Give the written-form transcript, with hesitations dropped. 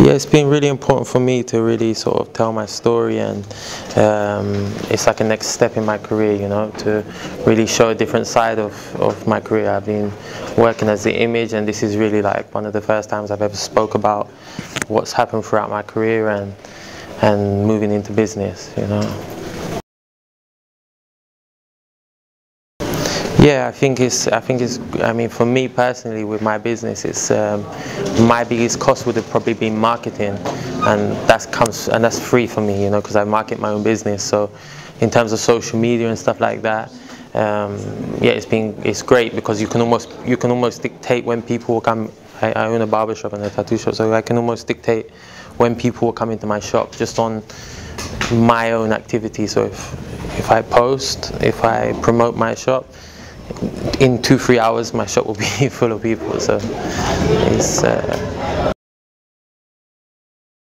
Yeah, it's been really important for me to really sort of tell my story, and it's like a next step in my career, you know, to really show a different side of my career. I've been working as the image, and this is really like one of the first times I've ever spoke about what's happened throughout my career and moving into business, you know. Yeah, I mean, for me personally, with my business, it's my biggest cost would have probably been marketing, and that's free for me, you know, because I market my own business. So, in terms of social media and stuff like that, yeah, it's great because you can almost dictate when people will come. I own a barbershop and a tattoo shop, so I can almost dictate when people will come into my shop just on my own activity. So if I post, if I promote my shop, in 2-3 hours my shop will be full of people. So it's